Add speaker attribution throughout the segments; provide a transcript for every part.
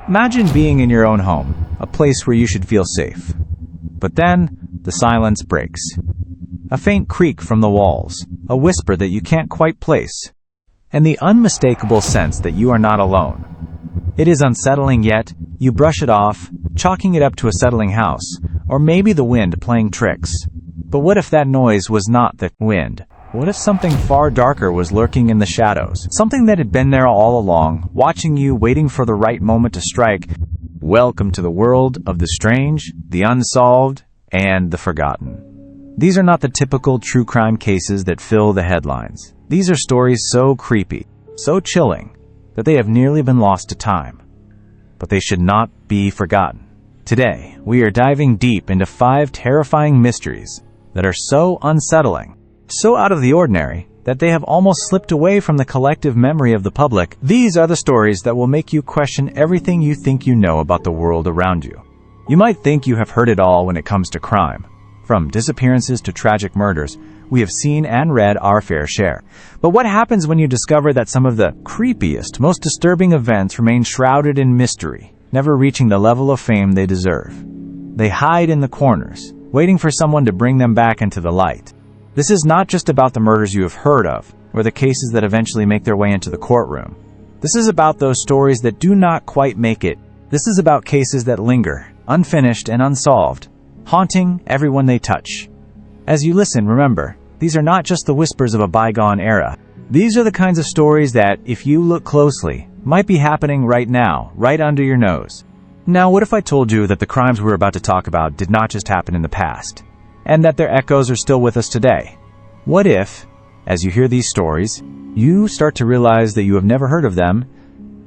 Speaker 1: Imagine being in your own home, a place where you should feel safe. But then, the silence breaks. A faint creak from the walls, a whisper that you can't quite place, and the unmistakable sense that you are not alone. It is unsettling, yet you brush it off, chalking it up to a settling house, or maybe the wind playing tricks. But what if that noise was not the wind? What if something far darker was lurking in the shadows? Something that had been there all along, watching you, waiting for the right moment to strike. Welcome to the world of the strange, the unsolved, and the forgotten. These are not the typical true crime cases that fill the headlines. These are stories so creepy, so chilling, that they have nearly been lost to time. But they should not be forgotten. Today, we are diving deep into 5 terrifying mysteries that are so unsettling, so out of the ordinary, that they have almost slipped away from the collective memory of the public. These are the stories that will make you question everything you think you know about the world around you. You might think you have heard it all when it comes to crime. From disappearances to tragic murders, we have seen and read our fair share. But what happens when you discover that some of the creepiest, most disturbing events remain shrouded in mystery, never reaching the level of fame they deserve? They hide in the corners, waiting for someone to bring them back into the light. This is not just about the murders you have heard of, or the cases that eventually make their way into the courtroom. This is about those stories that do not quite make it. This is about cases that linger, unfinished and unsolved, haunting everyone they touch. As you listen, remember, these are not just the whispers of a bygone era. These are the kinds of stories that, if you look closely, might be happening right now, right under your nose. Now, what if I told you that the crimes we're about to talk about did not just happen in the past, and that their echoes are still with us today? What if, as you hear these stories, you start to realize that you have never heard of them,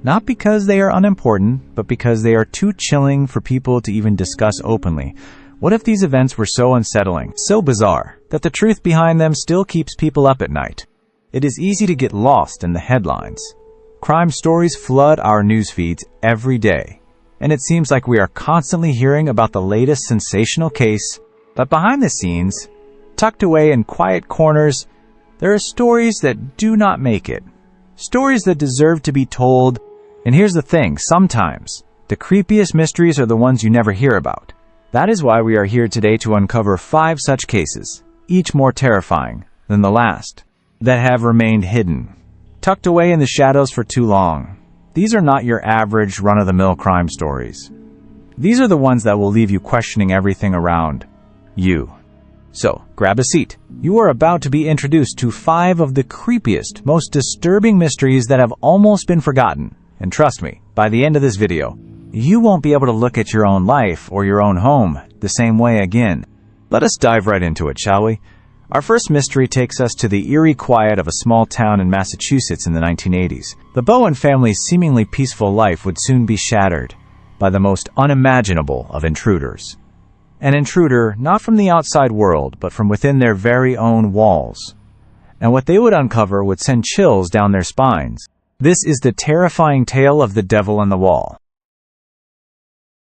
Speaker 1: not because they are unimportant, but because they are too chilling for people to even discuss openly? What if these events were so unsettling, so bizarre, that the truth behind them still keeps people up at night? It is easy to get lost in the headlines. Crime stories flood our news feeds every day, and it seems like we are constantly hearing about the latest sensational case. But behind the scenes, tucked away in quiet corners, there are stories that do not make it. Stories that deserve to be told. And here's the thing, sometimes the creepiest mysteries are the ones you never hear about. That is why we are here today to uncover 5 such cases, each more terrifying than the last, that have remained hidden, tucked away in the shadows for too long. These are not your average run-of-the-mill crime stories. These are the ones that will leave you questioning everything around you. So, grab a seat. You are about to be introduced to 5 of the creepiest, most disturbing mysteries that have almost been forgotten. And trust me, by the end of this video, you won't be able to look at your own life or your own home the same way again. Let us dive right into it, shall we? Our first mystery takes us to the eerie quiet of a small town in Massachusetts in the 1980s. The Bowen family's seemingly peaceful life would soon be shattered by the most unimaginable of intruders. An intruder not from the outside world, but from within their very own walls. And what they would uncover would send chills down their spines. This is the terrifying tale of the devil on the wall.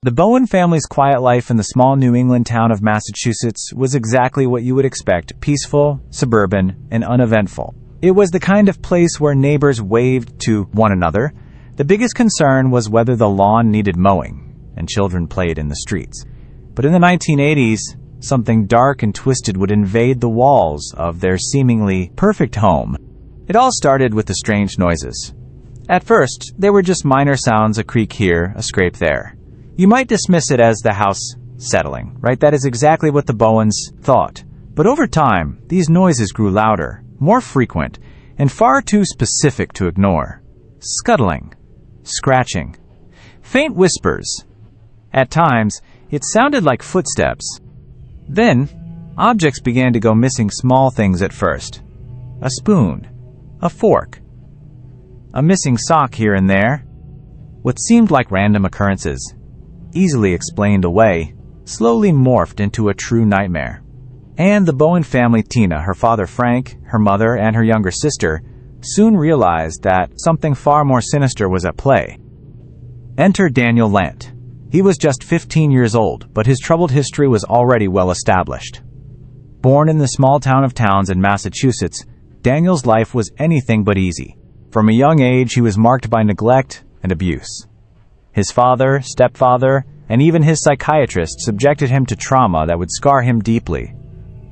Speaker 1: The Bowen family's quiet life in the small New England town of Massachusetts was exactly what you would expect: peaceful, suburban, and uneventful. It was the kind of place where neighbors waved to one another. The biggest concern was whether the lawn needed mowing, and children played in the streets. But in the 1980s, something dark and twisted would invade the walls of their seemingly perfect home. It all started with the strange noises. At first, they were just minor sounds, a creak here, a scrape there. You might dismiss it as the house settling, right? That is exactly what the Bowens thought. But over time, these noises grew louder, more frequent, and far too specific to ignore. Scuttling, scratching, faint whispers. At times, it sounded like footsteps. Then, objects began to go missing. Small things at first. A spoon, a fork, a missing sock here and there. What seemed like random occurrences, easily explained away, slowly morphed into a true nightmare. And the Bowen family, Tina, her father Frank, her mother, and her younger sister, soon realized that something far more sinister was at play. Enter Daniel Lant. He was just 15 years old, but his troubled history was already well established. Born in the small town of Towns in Massachusetts, Daniel's life was anything but easy. From a young age, he was marked by neglect and abuse. His father, stepfather, and even his psychiatrist subjected him to trauma that would scar him deeply.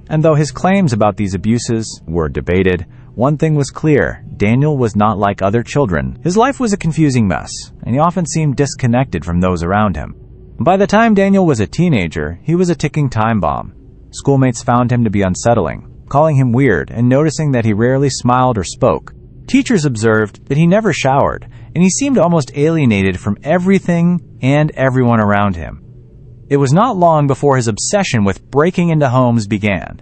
Speaker 1: And though his claims about these abuses were debated, one thing was clear: Daniel was not like other children. His life was a confusing mess, and he often seemed disconnected from those around him. By the time Daniel was a teenager, he was a ticking time bomb. Schoolmates found him to be unsettling, calling him weird and noticing that he rarely smiled or spoke. Teachers observed that he never showered, and he seemed almost alienated from everything and everyone around him. It was not long before his obsession with breaking into homes began.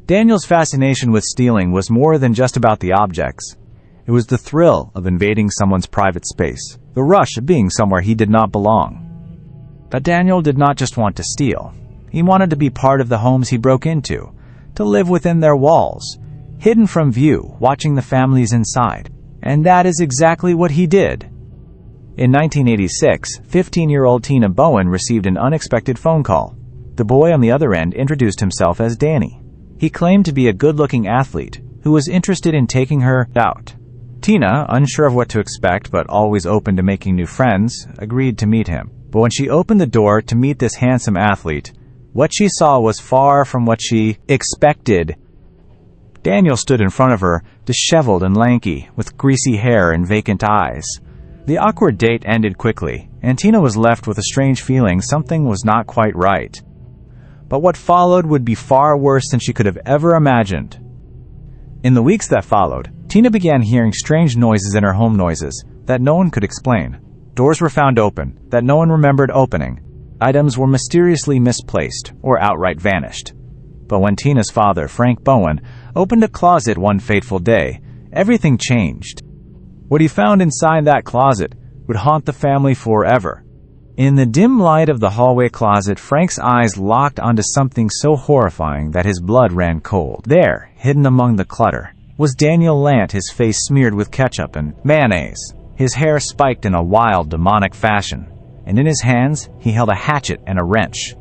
Speaker 1: Daniel's fascination with stealing was more than just about the objects. It was the thrill of invading someone's private space, the rush of being somewhere he did not belong. But Daniel did not just want to steal. He wanted to be part of the homes he broke into, to live within their walls, hidden from view, watching the families inside. And that is exactly what he did. In 1986, 15-year-old Tina Bowen received an unexpected phone call. The boy on the other end introduced himself as Danny. He claimed to be a good-looking athlete who was interested in taking her out. Tina, unsure of what to expect but always open to making new friends, agreed to meet him. But when she opened the door to meet this handsome athlete, what she saw was far from what she expected. Daniel stood in front of her, disheveled and lanky, with greasy hair and vacant eyes. The awkward date ended quickly, and Tina was left with a strange feeling something was not quite right. But what followed would be far worse than she could have ever imagined. In the weeks that followed, Tina began hearing strange noises in her home, noises that no one could explain. Doors were found open that no one remembered opening. Items were mysteriously misplaced or outright vanished. But when Tina's father, Frank Bowen, opened a closet one fateful day, everything changed. What he found inside that closet would haunt the family forever. In the dim light of the hallway closet, Frank's eyes locked onto something so horrifying that his blood ran cold. There, hidden among the clutter, was Daniel Lant, his face smeared with ketchup and mayonnaise, his hair spiked in a wild, demonic fashion, and in his hands he held a hatchet and a wrench.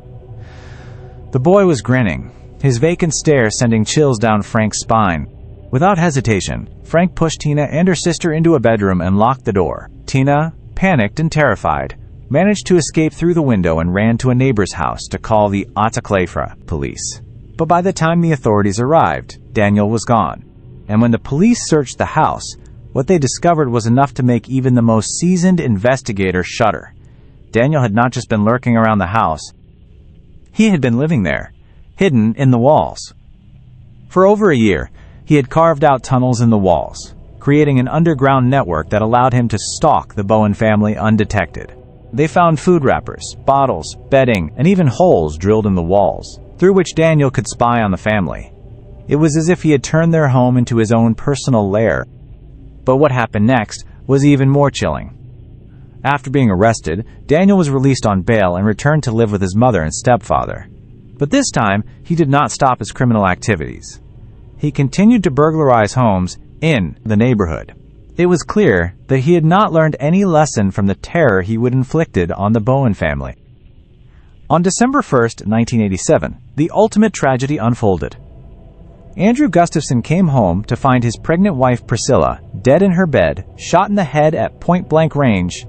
Speaker 1: The boy was grinning, his vacant stare sending chills down Frank's spine. Without hesitation, Frank pushed Tina and her sister into a bedroom and locked the door. Tina, panicked and terrified, managed to escape through the window and ran to a neighbor's house to call the Unsettling police. But by the time the authorities arrived, Daniel was gone. And when the police searched the house, what they discovered was enough to make even the most seasoned investigator shudder. Daniel had not just been lurking around the house. He had been living there, hidden in the walls. For over a year, he had carved out tunnels in the walls, creating an underground network that allowed him to stalk the Bowen family undetected. They found food wrappers, bottles, bedding, and even holes drilled in the walls, through which Daniel could spy on the family. It was as if he had turned their home into his own personal lair. But what happened next was even more chilling. After being arrested, Daniel was released on bail and returned to live with his mother and stepfather. But this time, he did not stop his criminal activities. He continued to burglarize homes in the neighborhood. It was clear that he had not learned any lesson from the terror he would inflicted on the Bowen family. On December 1st, 1987, the ultimate tragedy unfolded. Andrew Gustafson came home to find his pregnant wife Priscilla dead in her bed, shot in the head at point-blank range.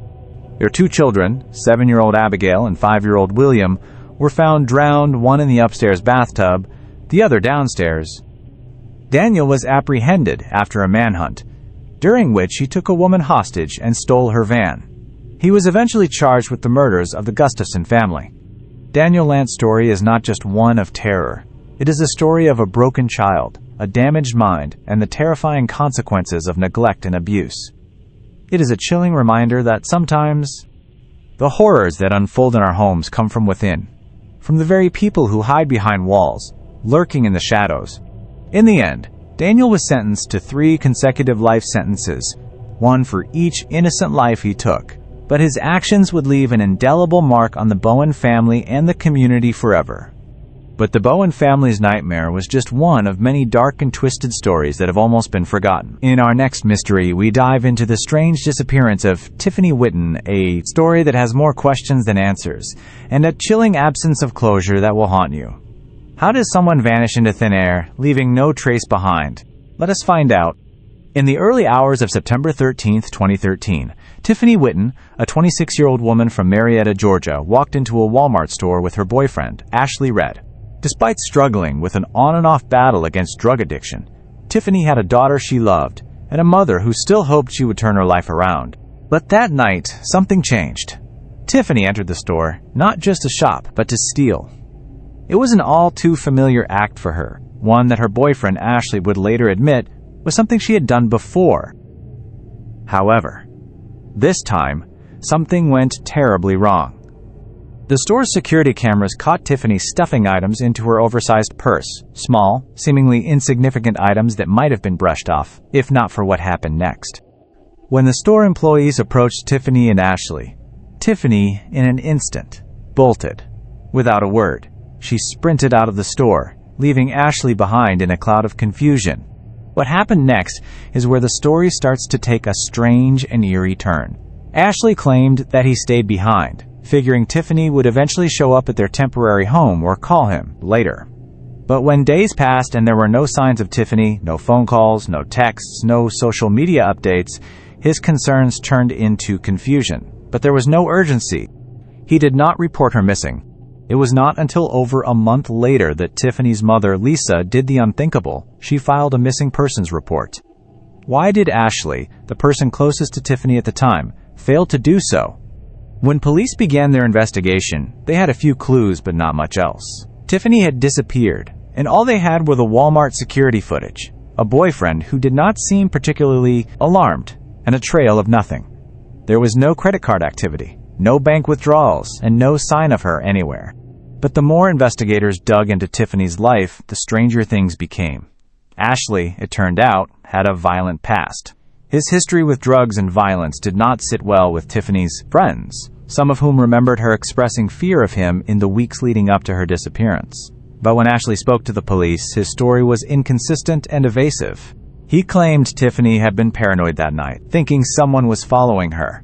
Speaker 1: Their two children, 7-year-old Abigail and 5-year-old William, were found drowned, one in the upstairs bathtub, the other downstairs. Daniel was apprehended after a manhunt, during which he took a woman hostage and stole her van. He was eventually charged with the murders of the Gustafson family. Daniel Lant's story is not just one of terror. It is a story of a broken child, a damaged mind, and the terrifying consequences of neglect and abuse. It is a chilling reminder that sometimes the horrors that unfold in our homes come from within, from the very people who hide behind walls, lurking in the shadows. In the end, Daniel was sentenced to 3 consecutive life sentences, one for each innocent life he took. But his actions would leave an indelible mark on the Bowen family and the community forever. But the Bowen family's nightmare was just one of many dark and twisted stories that have almost been forgotten. In our next mystery, we dive into the strange disappearance of Tiffany Whitten, a story that has more questions than answers, and a chilling absence of closure that will haunt you. How does someone vanish into thin air, leaving no trace behind? Let us find out In the early hours of September 13, 2013, Tiffany Witten, a 26-year-old woman from Marietta, Georgia, walked into a Walmart store with her boyfriend, Ashley Red. Despite struggling with an on-and-off battle against drug addiction, Tiffany had a daughter she loved and a mother who still hoped she would turn her life around. But that night, something changed. Tiffany entered the store, not just to shop, but to steal. It was an all-too-familiar act for her, one that her boyfriend Ashley would later admit was something she had done before. However, this time, something went terribly wrong. The store's security cameras caught Tiffany stuffing items into her oversized purse, small, seemingly insignificant items that might have been brushed off, if not for what happened next. When the store employees approached Tiffany and Ashley, Tiffany, in an instant, bolted. Without a word, she sprinted out of the store, leaving Ashley behind in a cloud of confusion. What happened next is where the story starts to take a strange and eerie turn. Ashley claimed that he stayed behind, figuring Tiffany would eventually show up at their temporary home or call him later. But when days passed and there were no signs of Tiffany, no phone calls, no texts, no social media updates, his concerns turned into confusion. But there was no urgency. He did not report her missing. It was not until over a month later that Tiffany's mother, Lisa, did the unthinkable. She filed a missing persons report. Why did Ashley, the person closest to Tiffany at the time, fail to do so? When police began their investigation, they had a few clues but not much else. Tiffany had disappeared, and all they had were the Walmart security footage, a boyfriend who did not seem particularly alarmed, and a trail of nothing. There was no credit card activity, no bank withdrawals, and no sign of her anywhere. But the more investigators dug into Tiffany's life, the stranger things became. Ashley, it turned out, had a violent past. His history with drugs and violence did not sit well with Tiffany's friends, some of whom remembered her expressing fear of him in the weeks leading up to her disappearance. But when Ashley spoke to the police, his story was inconsistent and evasive. He claimed Tiffany had been paranoid that night, thinking someone was following her.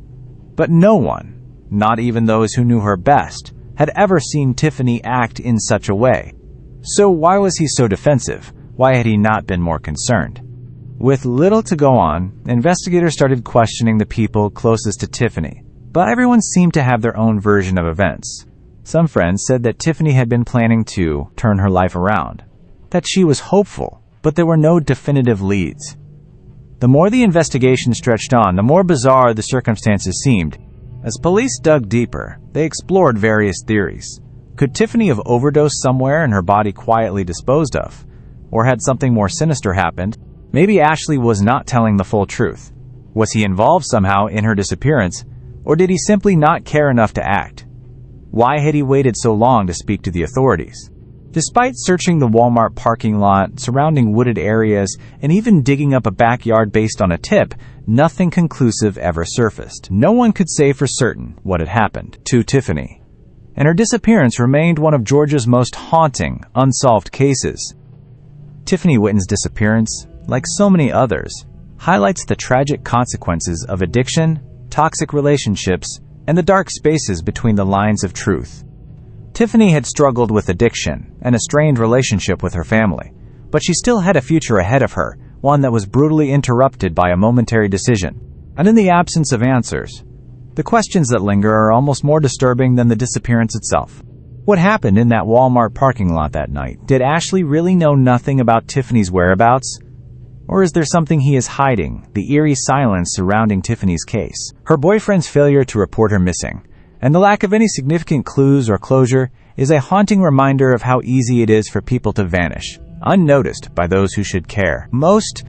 Speaker 1: But no one, not even those who knew her best, had ever seen Tiffany act in such a way. So why was he so defensive? Why had he not been more concerned? With little to go on, investigators started questioning the people closest to Tiffany, but everyone seemed to have their own version of events. Some friends said that Tiffany had been planning to turn her life around, that she was hopeful, but there were no definitive leads. The more the investigation stretched on, the more bizarre the circumstances seemed. As police dug deeper, they explored various theories. Could Tiffany have overdosed somewhere and her body quietly disposed of? Or had something more sinister happened? Maybe Ashley was not telling the full truth. Was he involved somehow in her disappearance? Or did he simply not care enough to act? Why had he waited so long to speak to the authorities? Despite searching the Walmart parking lot, surrounding wooded areas, and even digging up a backyard based on a tip, nothing conclusive ever surfaced. No one could say for certain what had happened to Tiffany. And her disappearance remained one of Georgia's most haunting, unsolved cases. Tiffany Witten's disappearance, like so many others, highlights the tragic consequences of addiction, toxic relationships, and the dark spaces between the lines of truth. Tiffany had struggled with addiction and a strained relationship with her family, but she still had a future ahead of her, one that was brutally interrupted by a momentary decision. And in the absence of answers, the questions that linger are almost more disturbing than the disappearance itself. What happened in that Walmart parking lot that night? Did Ashley really know nothing about Tiffany's whereabouts? Or is there something he is hiding, the eerie silence surrounding Tiffany's case? Her boyfriend's failure to report her missing, and the lack of any significant clues or closure, is a haunting reminder of how easy it is for people to vanish, unnoticed by those who should care most.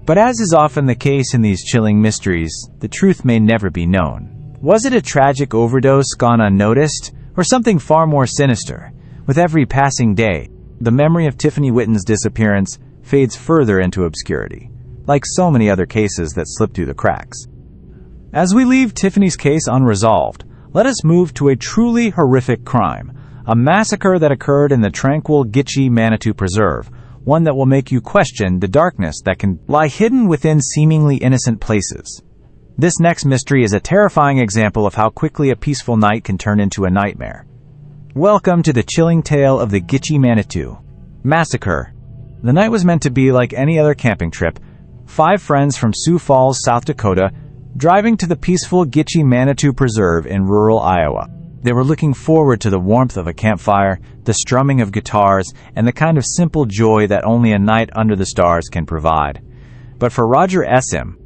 Speaker 1: But as is often the case in these chilling mysteries, the truth may never be known. Was it a tragic overdose gone unnoticed, or something far more sinister? With every passing day, the memory of Tiffany Witten's disappearance fades further into obscurity, like so many other cases that slip through the cracks. As we leave Tiffany's case unresolved, let us move to a truly horrific crime, a massacre that occurred in the tranquil Gitche Manitou Preserve, one that will make you question the darkness that can lie hidden within seemingly innocent places. This next mystery is a terrifying example of how quickly a peaceful night can turn into a nightmare. Welcome to the chilling tale of the Gitche Manitou Massacre. The night was meant to be like any other camping trip, 5 friends from Sioux Falls, South Dakota, driving to the peaceful Gitche Manitou Preserve in rural Iowa. They were looking forward to the warmth of a campfire, the strumming of guitars, and the kind of simple joy that only a night under the stars can provide. But for Roger S.M.,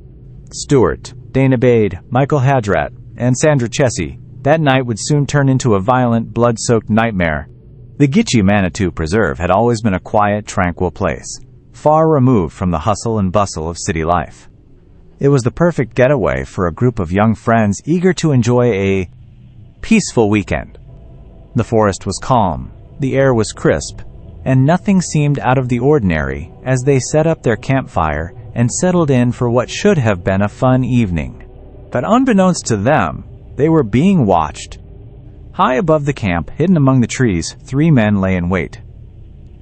Speaker 1: Stewart, Dana Bade, Michael Hadrat, and Sandra Chessie, that night would soon turn into a violent, blood-soaked nightmare. The Gitche Manitou Preserve had always been a quiet, tranquil place, far removed from the hustle and bustle of city life. It was the perfect getaway for a group of young friends eager to enjoy a peaceful weekend. The forest was calm, the air was crisp, and nothing seemed out of the ordinary as they set up their campfire and settled in for what should have been a fun evening. But unbeknownst to them, they were being watched. High above the camp, hidden among the trees, 3 men lay in wait.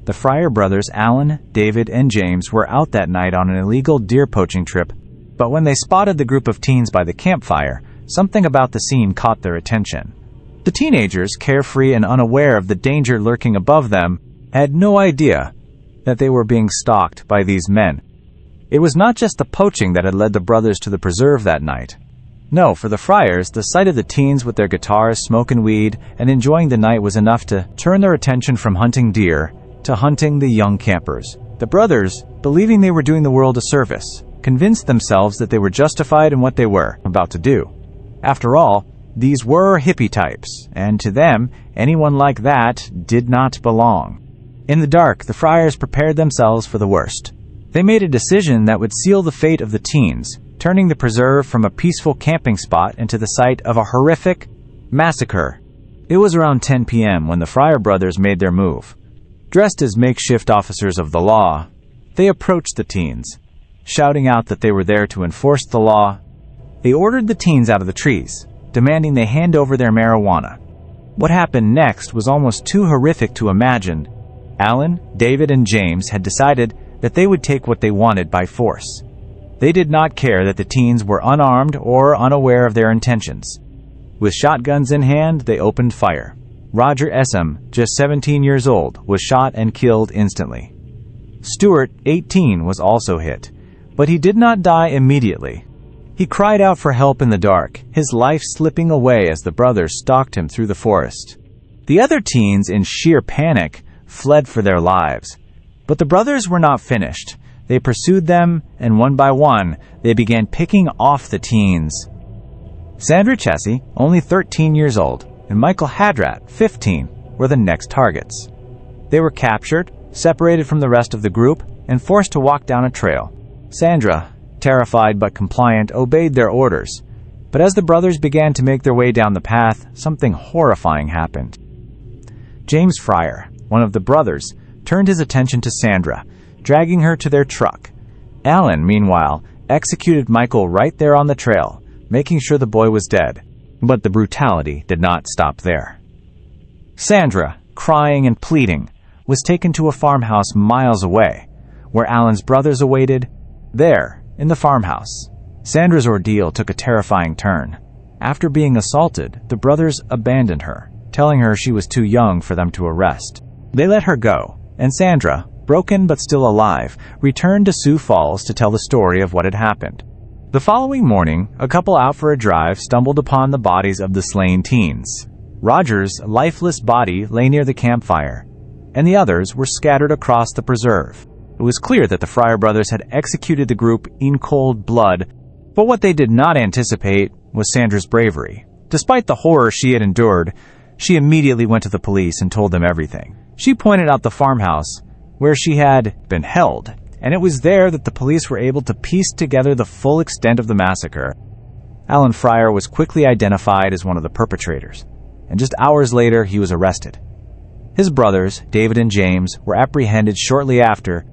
Speaker 1: The Fryer brothers, Alan, David, and James, were out that night on an illegal deer poaching trip, but when they spotted the group of teens by the campfire, something about the scene caught their attention. The teenagers, carefree and unaware of the danger lurking above them, had no idea that they were being stalked by these men. It was not just the poaching that had led the brothers to the preserve that night. No, for the Fryers, the sight of the teens with their guitars, smoking weed, and enjoying the night was enough to turn their attention from hunting deer to hunting the young campers. The brothers, believing they were doing the world a service, convinced themselves that they were justified in what they were about to do. After all, these were hippie types, and to them, anyone like that did not belong. In the dark, the Fryers prepared themselves for the worst. They made a decision that would seal the fate of the teens, turning the preserve from a peaceful camping spot into the site of a horrific massacre. It was around 10 p.m. when the Fryer brothers made their move. Dressed as makeshift officers of the law, they approached the teens, shouting out that they were there to enforce the law. They ordered the teens out of the trees, demanding they hand over their marijuana. What happened next was almost too horrific to imagine. Alan, David, and James had decided that they would take what they wanted by force. They did not care that the teens were unarmed or unaware of their intentions. With shotguns in hand, they opened fire. Roger S.M., just 17 years old, was shot and killed instantly. Stewart, 18, was also hit, but he did not die immediately. He cried out for help in the dark, his life slipping away as the brothers stalked him through the forest. The other teens, in sheer panic, fled for their lives. But the brothers were not finished. They pursued them, and one by one, they began picking off the teens. Sandra Chessie, only 13 years old, and Michael Hadrat, 15, were the next targets. They were captured, separated from the rest of the group, and forced to walk down a trail. Sandra, terrified but compliant, obeyed their orders. But as the brothers began to make their way down the path, something horrifying happened. James Fryer, one of the brothers, turned his attention to Sandra, dragging her to their truck. Alan, meanwhile, executed Michael right there on the trail, making sure the boy was dead. But the brutality did not stop there. Sandra, crying and pleading, was taken to a farmhouse miles away, where Alan's brothers awaited. There, in the farmhouse, Sandra's ordeal took a terrifying turn. After being assaulted, the brothers abandoned her, telling her she was too young for them to arrest. They let her go, and Sandra, broken but still alive, returned to Sioux Falls to tell the story of what had happened. The following morning, a couple out for a drive stumbled upon the bodies of the slain teens. Roger's lifeless body lay near the campfire, and the others were scattered across the preserve. It was clear that the Fryer brothers had executed the group in cold blood, but what they did not anticipate was Sandra's bravery. Despite the horror she had endured, she immediately went to the police and told them everything. She pointed out the farmhouse where she had been held, and it was there that the police were able to piece together the full extent of the massacre. Alan Fryer was quickly identified as one of the perpetrators, and just hours later he was arrested. His brothers, David and James, were apprehended shortly after,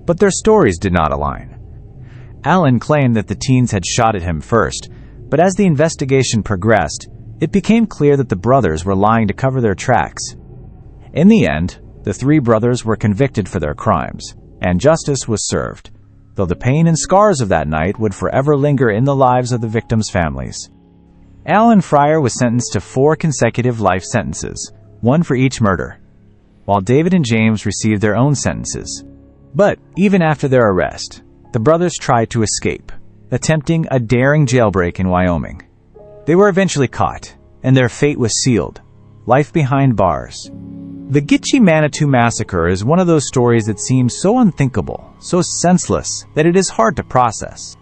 Speaker 1: but their stories did not align. Alan claimed that the teens had shot at him first, but as the investigation progressed, it became clear that the brothers were lying to cover their tracks. In the end, the 3 brothers were convicted for their crimes, and justice was served, though the pain and scars of that night would forever linger in the lives of the victims' families. Alan Fryer was sentenced to 4 consecutive life sentences, 1 for each murder, while David and James received their own sentences. But even after their arrest, The brothers tried to escape, attempting a daring jailbreak in Wyoming. They were eventually caught, and their fate was sealed. Life behind bars. The Gitche Manitou Massacre is one of those stories that seems so unthinkable, so senseless, that it is hard to process.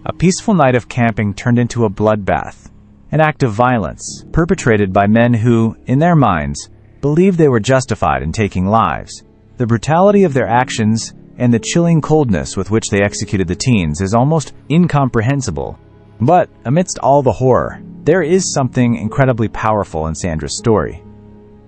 Speaker 1: A peaceful night of camping turned into a bloodbath, an act of violence perpetrated by men who, in their minds, believed they were justified in taking lives. The brutality of their actions and the chilling coldness with which they executed the teens is almost incomprehensible. But amidst all the horror, there is something incredibly powerful in Sandra's story.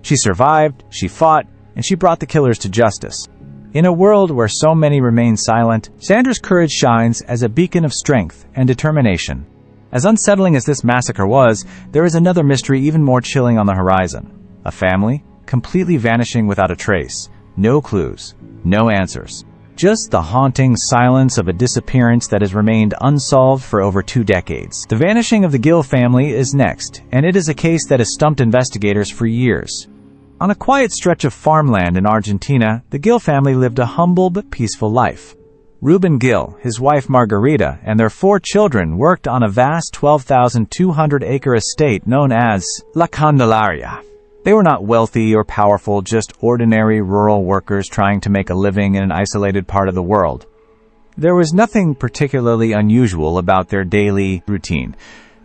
Speaker 1: She survived, she fought, and she brought the killers to justice. In a world where so many remain silent, Sandra's courage shines as a beacon of strength and determination. As unsettling as this massacre was, there is another mystery even more chilling on the horizon. A family, completely vanishing without a trace. No clues, no answers. Just the haunting silence of a disappearance that has remained unsolved for over 2 decades. The vanishing of the Gill family is next, and it is a case that has stumped investigators for years. On a quiet stretch of farmland in Argentina, the Gill family lived a humble but peaceful life. Reuben Gill, his wife Margarita, and their 4 children worked on a vast 12,200-acre estate known as La Candelaria. They were not wealthy or powerful, just ordinary rural workers trying to make a living in an isolated part of the world. There was nothing particularly unusual about their daily routine.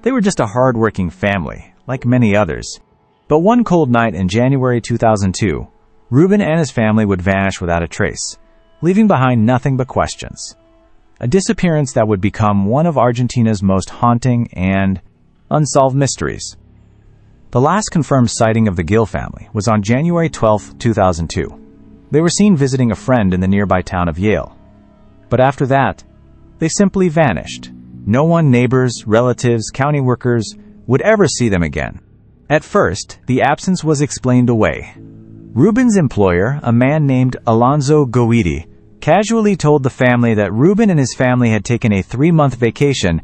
Speaker 1: They were just a hard-working family, like many others. But one cold night in January 2002, Reuben and his family would vanish without a trace, leaving behind nothing but questions. A disappearance that would become one of Argentina's most haunting and unsolved mysteries. The last confirmed sighting of the Gill family was on January 12, 2002. They were seen visiting a friend in the nearby town of Yale. But after that, they simply vanished. No one, neighbors, relatives, county workers, would ever see them again. At first, the absence was explained away. Reuben's employer, a man named Alonso Goiti, casually told the family that Reuben and his family had taken a 3-month vacation,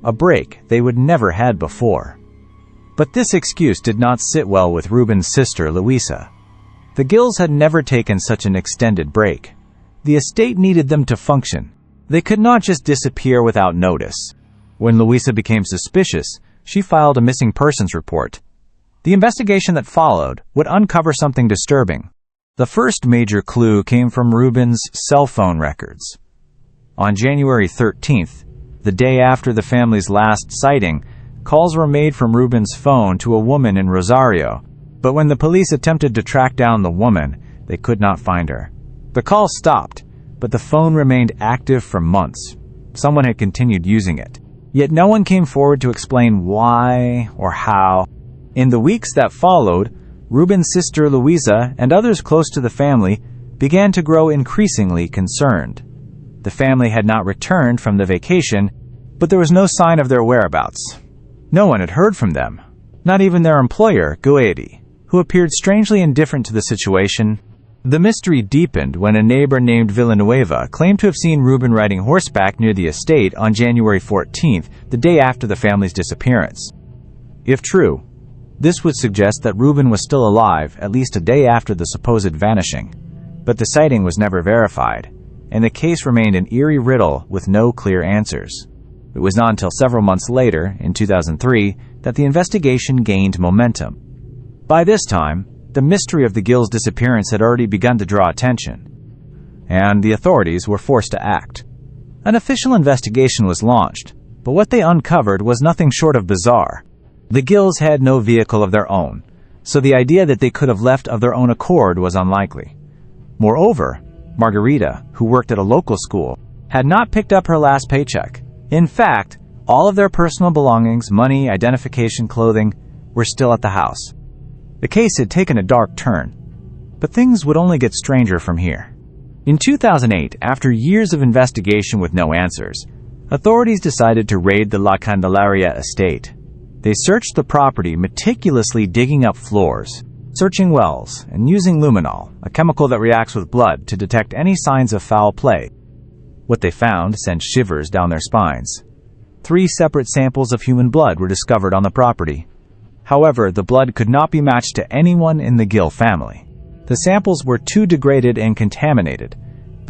Speaker 1: a break they would never had before. But this excuse did not sit well with Reuben's sister, Louisa. The Gills had never taken such an extended break. The estate needed them to function. They could not just disappear without notice. When Louisa became suspicious, she filed a missing persons report. The investigation that followed would uncover something disturbing. The first major clue came from Reuben's cell phone records. On January 13th, the day after the family's last sighting, calls were made from Reuben's phone to a woman in Rosario, but when the police attempted to track down the woman, they could not find her. The call stopped, but the phone remained active for months. Someone had continued using it. Yet no one came forward to explain why or how. In the weeks that followed, Reuben's sister Louisa and others close to the family began to grow increasingly concerned. The family had not returned from the vacation, but there was no sign of their whereabouts. No one had heard from them, not even their employer, Goiti, who appeared strangely indifferent to the situation. The mystery deepened when a neighbor named Villanueva claimed to have seen Reuben riding horseback near the estate on January 14th, the day after the family's disappearance. If true, this would suggest that Reuben was still alive at least a day after the supposed vanishing. But the sighting was never verified, and the case remained an eerie riddle with no clear answers. It was not until several months later, in 2003, that the investigation gained momentum. By this time, the mystery of the Gills' disappearance had already begun to draw attention, and the authorities were forced to act. An official investigation was launched, but what they uncovered was nothing short of bizarre. The Gills had no vehicle of their own, so the idea that they could have left of their own accord was unlikely. Moreover, Margarita, who worked at a local school, had not picked up her last paycheck. In fact, all of their personal belongings, money, identification, clothing, were still at the house. The case had taken a dark turn, but things would only get stranger from here. In 2008, after years of investigation with no answers, authorities decided to raid the La Candelaria estate. They searched the property, meticulously digging up floors, searching wells, and using luminol, a chemical that reacts with blood, to detect any signs of foul play. What they found sent shivers down their spines. 3 separate samples of human blood were discovered on the property. However, the blood could not be matched to anyone in the Gill family. The samples were too degraded and contaminated,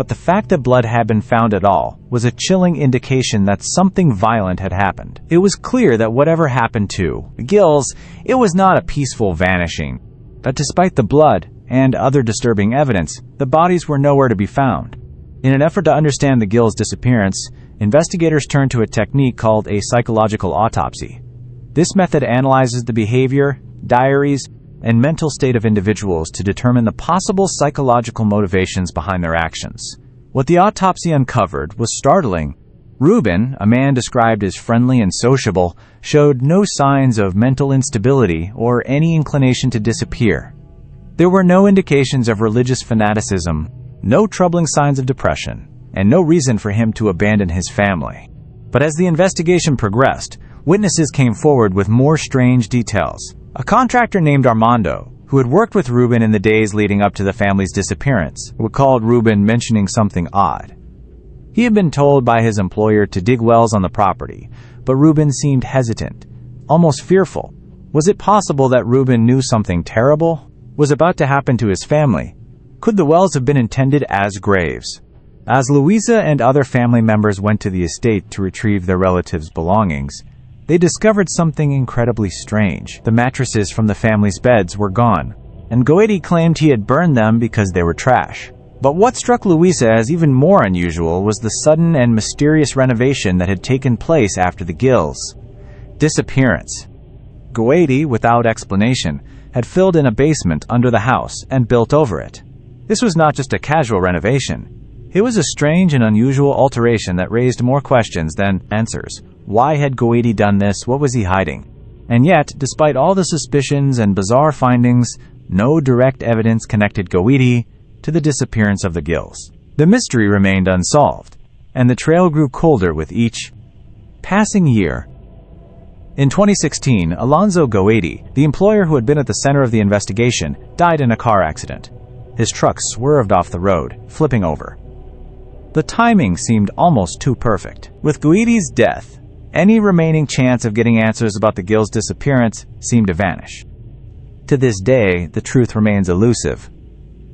Speaker 1: but the fact that blood had been found at all was a chilling indication that something violent had happened. It was clear that whatever happened to Gills, it was not a peaceful vanishing. But despite the blood and other disturbing evidence, the bodies were nowhere to be found. In an effort to understand the Gills' disappearance, investigators turned to a technique called a psychological autopsy. This method analyzes the behavior, diaries, and mental state of individuals to determine the possible psychological motivations behind their actions. What the autopsy uncovered was startling. Reuben, a man described as friendly and sociable, showed no signs of mental instability or any inclination to disappear. There were no indications of religious fanaticism, no troubling signs of depression, and no reason for him to abandon his family. But as the investigation progressed, witnesses came forward with more strange details. A contractor named Armando, who had worked with Reuben in the days leading up to the family's disappearance, recalled Reuben mentioning something odd. He had been told by his employer to dig wells on the property, but Reuben seemed hesitant, almost fearful. Was it possible that Reuben knew something terrible was about to happen to his family? Could the wells have been intended as graves? As Louisa and other family members went to the estate to retrieve their relatives' belongings, they discovered something incredibly strange. The mattresses from the family's beds were gone, and Goetti claimed he had burned them because they were trash. But what struck Louisa as even more unusual was the sudden and mysterious renovation that had taken place after the Gills' disappearance. Goetti, without explanation, had filled in a basement under the house and built over it. This was not just a casual renovation. It was a strange and unusual alteration that raised more questions than answers. Why had Goetti done this? What was he hiding? And yet, despite all the suspicions and bizarre findings, no direct evidence connected Goetti to the disappearance of the Gills. The mystery remained unsolved, and the trail grew colder with each passing year. In 2016, Alonzo Goetti, the employer who had been at the center of the investigation, died in a car accident. His truck swerved off the road, flipping over. The timing seemed almost too perfect. With Goetti's death, any remaining chance of getting answers about the Gills' disappearance seemed to vanish. To this day, the truth remains elusive.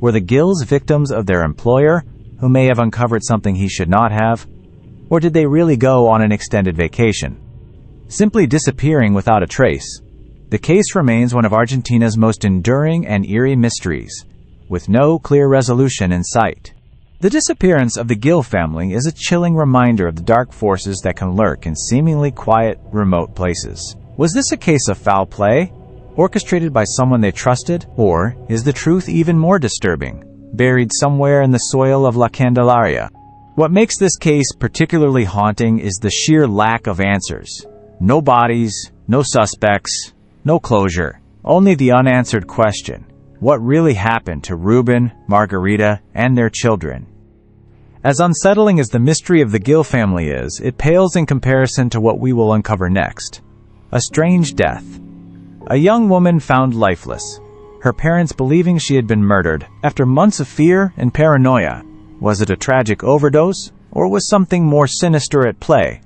Speaker 1: Were the Gills victims of their employer, who may have uncovered something he should not have? Or did they really go on an extended vacation, simply disappearing without a trace? The case remains one of Argentina's most enduring and eerie mysteries, with no clear resolution in sight. The disappearance of the Gill family is a chilling reminder of the dark forces that can lurk in seemingly quiet, remote places. Was this a case of foul play, orchestrated by someone they trusted? Or is the truth even more disturbing, buried somewhere in the soil of La Candelaria? What makes this case particularly haunting is the sheer lack of answers. No bodies, no suspects, no closure. Only the unanswered question. What really happened to Reuben, Margarita, and their children? As unsettling as the mystery of the Gill family is, it pales in comparison to what we will uncover next. A strange death. A young woman found lifeless, her parents believing she had been murdered after months of fear and paranoia. Was it a tragic overdose, or was something more sinister at play?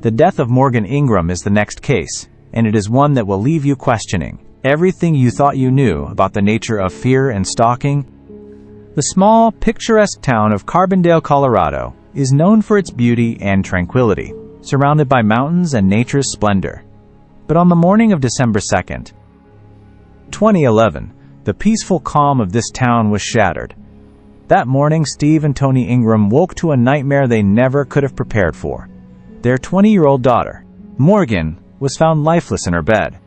Speaker 1: The death of Morgan Ingram is the next case, and it is one that will leave you questioning everything you thought you knew about the nature of fear and stalking. The small, picturesque town of Carbondale, Colorado, is known for its beauty and tranquility, surrounded by mountains and nature's splendor. But on the morning of December 2nd, 2011, the peaceful calm of this town was shattered. That morning, Steve and Tony Ingram woke to a nightmare they never could have prepared for. Their 20-year-old daughter, Morgan, was found lifeless in her bed.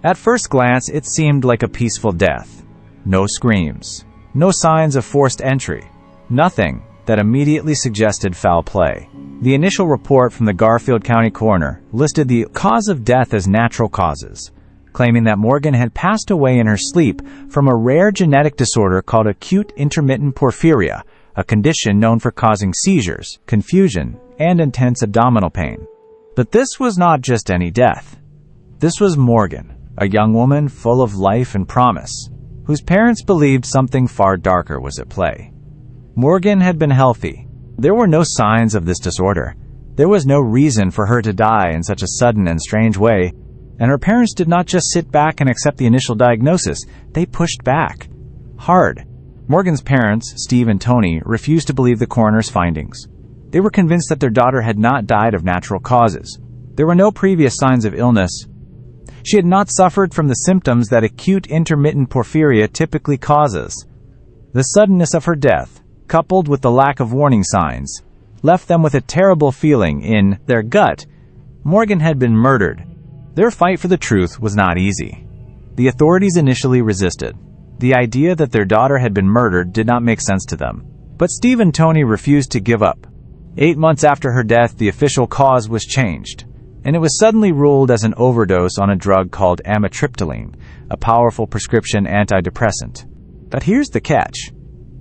Speaker 1: At first glance, it seemed like a peaceful death. No screams, no signs of forced entry, nothing that immediately suggested foul play. The initial report from the Garfield County coroner listed the cause of death as natural causes, claiming that Morgan had passed away in her sleep from a rare genetic disorder called acute intermittent porphyria, a condition known for causing seizures, confusion, and intense abdominal pain. But this was not just any death. This was Morgan, a young woman full of life and promise, whose parents believed something far darker was at play. Morgan had been healthy. There were no signs of this disorder. There was no reason for her to die in such a sudden and strange way, and her parents did not just sit back and accept the initial diagnosis. They pushed back. Hard. Morgan's parents, Steve and Tony, refused to believe the coroner's findings. They were convinced that their daughter had not died of natural causes. There were no previous signs of illness. She had not suffered from the symptoms that acute intermittent porphyria typically causes. The suddenness of her death, coupled with the lack of warning signs, left them with a terrible feeling in their gut. Morgan had been murdered. Their fight for the truth was not easy. The authorities initially resisted. The idea that their daughter had been murdered did not make sense to them. But Steve and Tony refused to give up. 8 months after her death, the official cause was changed, and it was suddenly ruled as an overdose on a drug called amitriptyline, a powerful prescription antidepressant. But here's the catch.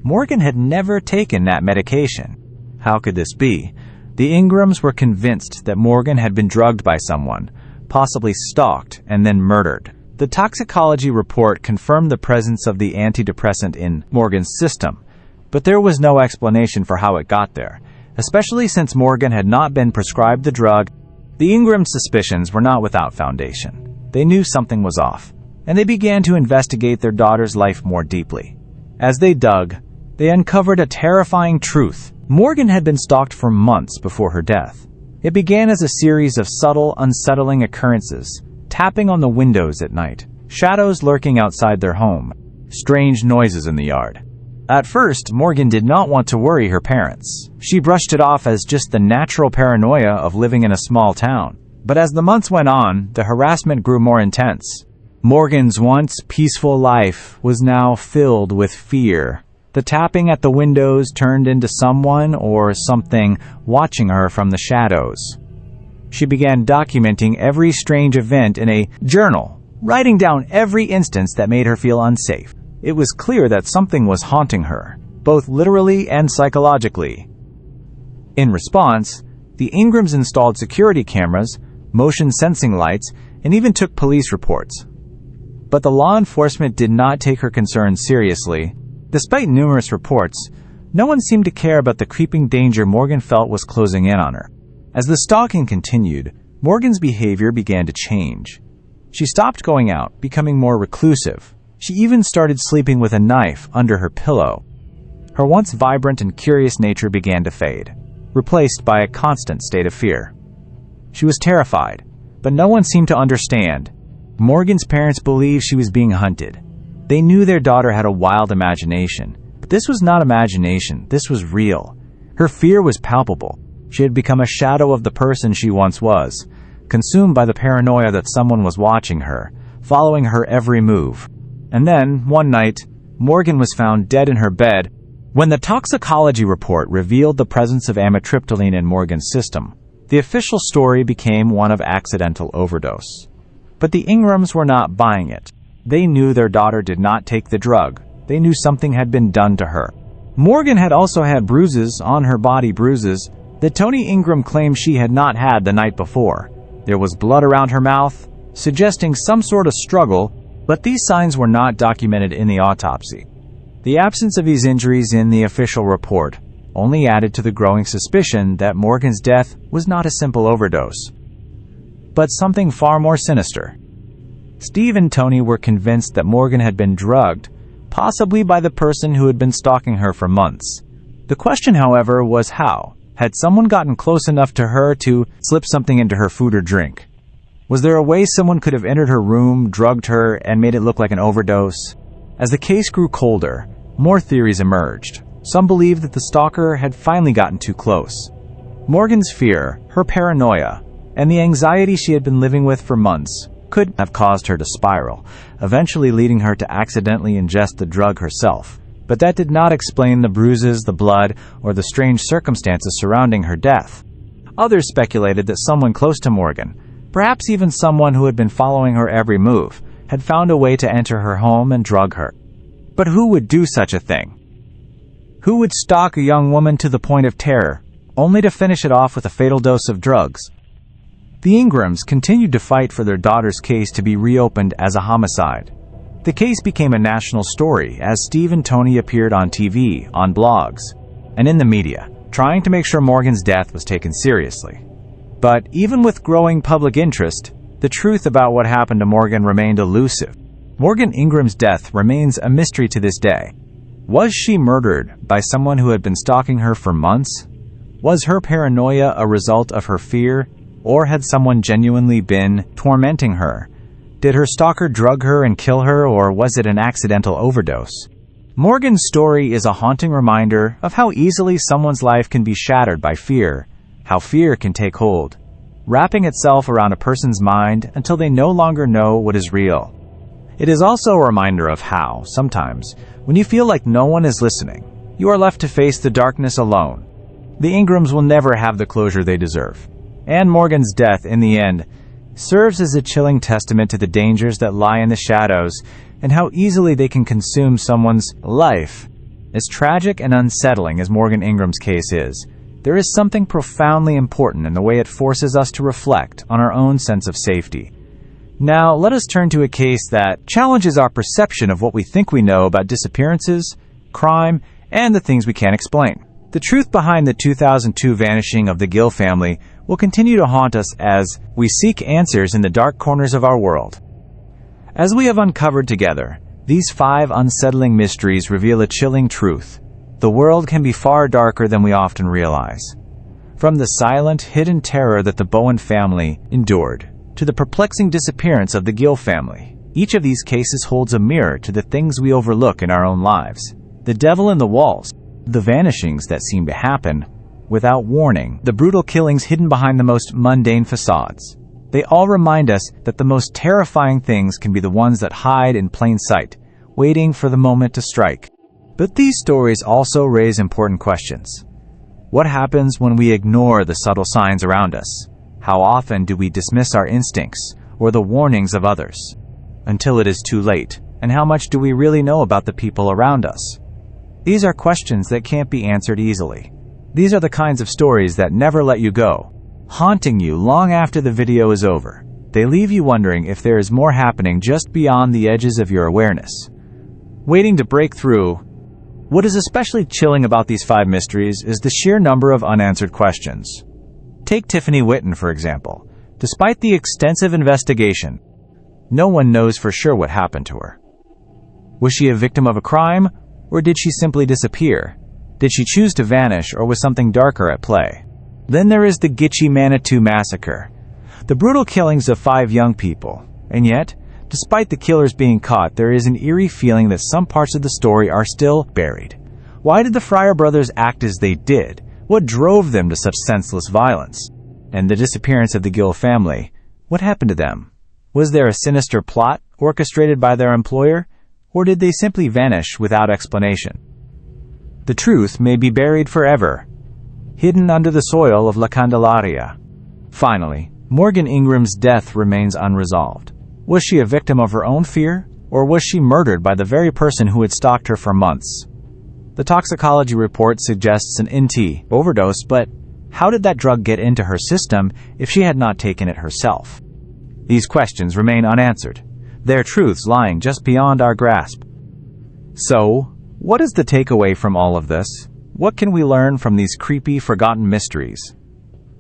Speaker 1: Morgan had never taken that medication. How could this be? The Ingrams were convinced that Morgan had been drugged by someone, possibly stalked, and then murdered. The toxicology report confirmed the presence of the antidepressant in Morgan's system, but there was no explanation for how it got there, especially since Morgan had not been prescribed the drug. The Ingrams' suspicions were not without foundation. They knew something was off, and they began to investigate their daughter's life more deeply. As they dug, they uncovered a terrifying truth. Morgan had been stalked for months before her death. It began as a series of subtle, unsettling occurrences: tapping on the windows at night, shadows lurking outside their home, strange noises in the yard. At first, Morgan did not want to worry her parents. She brushed it off as just the natural paranoia of living in a small town. But as the months went on, the harassment grew more intense. Morgan's once peaceful life was now filled with fear. The tapping at the windows turned into someone or something watching her from the shadows. She began documenting every strange event in a journal, writing down every instance that made her feel unsafe. It was clear that something was haunting her, both literally and psychologically. In response, the Ingrams installed security cameras, motion sensing lights, and even took police reports. But the law enforcement did not take her concerns seriously. Despite numerous reports, no one seemed to care about the creeping danger Morgan felt was closing in on her. As the stalking continued, Morgan's behavior began to change. She stopped going out, becoming more reclusive. She even started sleeping with a knife under her pillow. Her once vibrant and curious nature began to fade, replaced by a constant state of fear. She was terrified, but no one seemed to understand. Morgan's parents believed she was being hunted. They knew their daughter had a wild imagination, but this was not imagination, this was real. Her fear was palpable. She had become a shadow of the person she once was, consumed by the paranoia that someone was watching her, following her every move. And then, one night, Morgan was found dead in her bed. When the toxicology report revealed the presence of amitriptyline in Morgan's system, the official story became one of accidental overdose. But the Ingrams were not buying it. They knew their daughter did not take the drug. They knew something had been done to her. Morgan had also had bruises on her body, bruises that Tony Ingram claimed she had not had the night before. There was blood around her mouth, suggesting some sort of struggle, but these signs were not documented in the autopsy. The absence of these injuries in the official report only added to the growing suspicion that Morgan's death was not a simple overdose, but something far more sinister. Steve and Tony were convinced that Morgan had been drugged, possibly by the person who had been stalking her for months. The question, however, was how. Had someone gotten close enough to her to slip something into her food or drink? Was there a way someone could have entered her room, drugged her, and made it look like an overdose? As the case grew colder, more theories emerged. Some believed that the stalker had finally gotten too close. Morgan's fear, her paranoia, and the anxiety she had been living with for months could have caused her to spiral, eventually leading her to accidentally ingest the drug herself. But that did not explain the bruises, the blood, or the strange circumstances surrounding her death. Others speculated that someone close to Morgan, perhaps even someone who had been following her every move, had found a way to enter her home and drug her. But who would do such a thing? Who would stalk a young woman to the point of terror, only to finish it off with a fatal dose of drugs? The Ingrams continued to fight for their daughter's case to be reopened as a homicide. The case became a national story as Steve and Tony appeared on TV, on blogs, and in the media, trying to make sure Morgan's death was taken seriously. But even with growing public interest, the truth about what happened to Morgan remained elusive. Morgan Ingram's death remains a mystery to this day. Was she murdered by someone who had been stalking her for months? Was her paranoia a result of her fear, or had someone genuinely been tormenting her? Did her stalker drug her and kill her, or was it an accidental overdose? Morgan's story is a haunting reminder of how easily someone's life can be shattered by fear, how fear can take hold, wrapping itself around a person's mind until they no longer know what is real. It is also a reminder of how, sometimes, when you feel like no one is listening, you are left to face the darkness alone. The Ingrams will never have the closure they deserve, and Morgan's death, in the end, serves as a chilling testament to the dangers that lie in the shadows and how easily they can consume someone's life. As tragic and unsettling as Morgan Ingram's case is, there is something profoundly important in the way it forces us to reflect on our own sense of safety. Now, let us turn to a case that challenges our perception of what we think we know about disappearances, crime, and the things we can't explain. The truth behind the 2002 vanishing of the Gill family will continue to haunt us as we seek answers in the dark corners of our world. As we have uncovered together, these 5 unsettling mysteries reveal a chilling truth. The world can be far darker than we often realize. From the silent, hidden terror that the Bowen family endured, to the perplexing disappearance of the Gill family, each of these cases holds a mirror to the things we overlook in our own lives. The devil in the walls, the vanishings that seem to happen without warning, the brutal killings hidden behind the most mundane facades. They all remind us that the most terrifying things can be the ones that hide in plain sight, waiting for the moment to strike. But these stories also raise important questions. What happens when we ignore the subtle signs around us? How often do we dismiss our instincts or the warnings of others until it is too late? And how much do we really know about the people around us? These are questions that can't be answered easily. These are the kinds of stories that never let you go, haunting you long after the video is over. They leave you wondering if there is more happening just beyond the edges of your awareness, waiting to break through. What is especially chilling about these 5 mysteries is the sheer number of unanswered questions. Take Tiffany Witten, for example. Despite the extensive investigation, no one knows for sure what happened to her. Was she a victim of a crime, or did she simply disappear? Did she choose to vanish, or was something darker at play? Then there is the Gitche Manitou massacre, the brutal killings of 5 young people. And yet, despite the killers being caught, there is an eerie feeling that some parts of the story are still buried. Why did the Fryer brothers act as they did? What drove them to such senseless violence? And the disappearance of the Gill family, what happened to them? Was there a sinister plot orchestrated by their employer, or did they simply vanish without explanation? The truth may be buried forever, hidden under the soil of La Candelaria. Finally, Morgan Ingram's death remains unresolved. Was she a victim of her own fear, or was she murdered by the very person who had stalked her for months? The toxicology report suggests an NT overdose, but how did that drug get into her system if she had not taken it herself? These questions remain unanswered, their truths lying just beyond our grasp. So, what is the takeaway from all of this? What can we learn from these creepy, forgotten mysteries?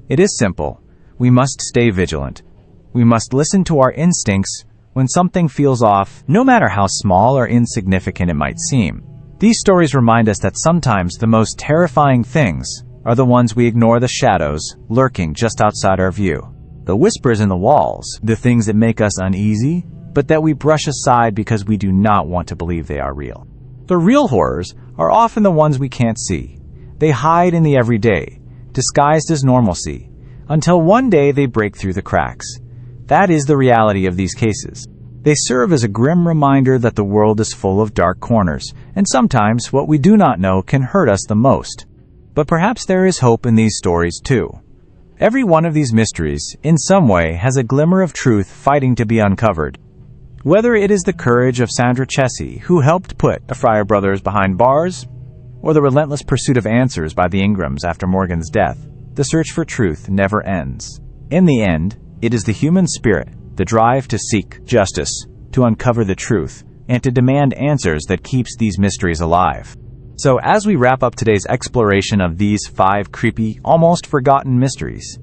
Speaker 1: It is simple. We must stay vigilant. We must listen to our instincts when something feels off, no matter how small or insignificant it might seem. These stories remind us that sometimes the most terrifying things are the ones we ignore, the shadows lurking just outside our view. The whispers in the walls, the things that make us uneasy, but that we brush aside because we do not want to believe they are real. The real horrors are often the ones we can't see. They hide in the everyday, disguised as normalcy, until one day they break through the cracks. That is the reality of these cases. They serve as a grim reminder that the world is full of dark corners, and sometimes what we do not know can hurt us the most. But perhaps there is hope in these stories too. Every one of these mysteries, in some way, has a glimmer of truth fighting to be uncovered. Whether it is the courage of Sandra Chessie, who helped put the Fryer brothers behind bars, or the relentless pursuit of answers by the Ingrams after Morgan's death, the search for truth never ends. In the end, it is the human spirit, the drive to seek justice, to uncover the truth, and to demand answers that keeps these mysteries alive. So as we wrap up today's exploration of these 5 creepy, almost forgotten mysteries,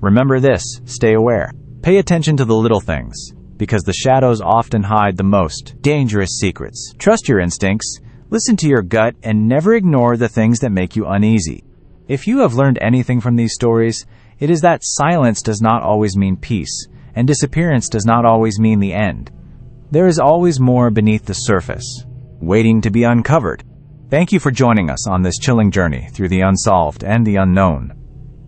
Speaker 1: remember this: stay aware. Pay attention to the little things, because the shadows often hide the most dangerous secrets. Trust your instincts, Listen to your gut and never ignore the things that make you uneasy. If you have learned anything from these stories, it is that silence does not always mean peace, and disappearance does not always mean the end. There is always more beneath the surface, waiting to be uncovered. Thank you for joining us on this chilling journey through the unsolved and the unknown.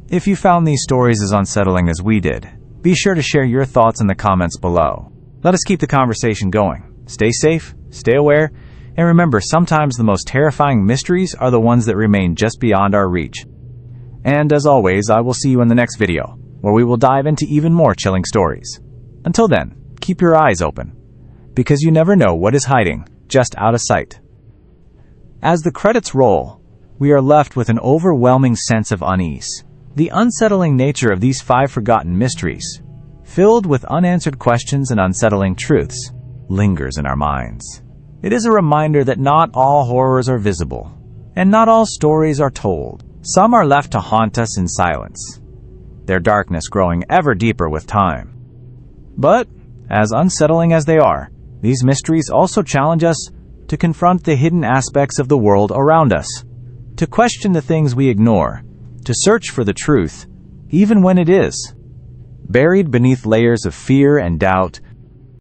Speaker 1: If you found these stories as unsettling as we did, be sure to share your thoughts in the comments below. Let us keep the conversation going. Stay safe, stay aware, and remember, sometimes the most terrifying mysteries are the ones that remain just beyond our reach. And as always, I will see you in the next video, where we will dive into even more chilling stories. Until then, keep your eyes open, because you never know what is hiding just out of sight. As the credits roll, we are left with an overwhelming sense of unease. The unsettling nature of these 5 forgotten mysteries, filled with unanswered questions and unsettling truths, lingers in our minds. It is a reminder that not all horrors are visible, and not all stories are told. Some are left to haunt us in silence, their darkness growing ever deeper with time. But, as unsettling as they are, these mysteries also challenge us to confront the hidden aspects of the world around us, to question the things we ignore, to search for the truth, even when it is buried beneath layers of fear and doubt.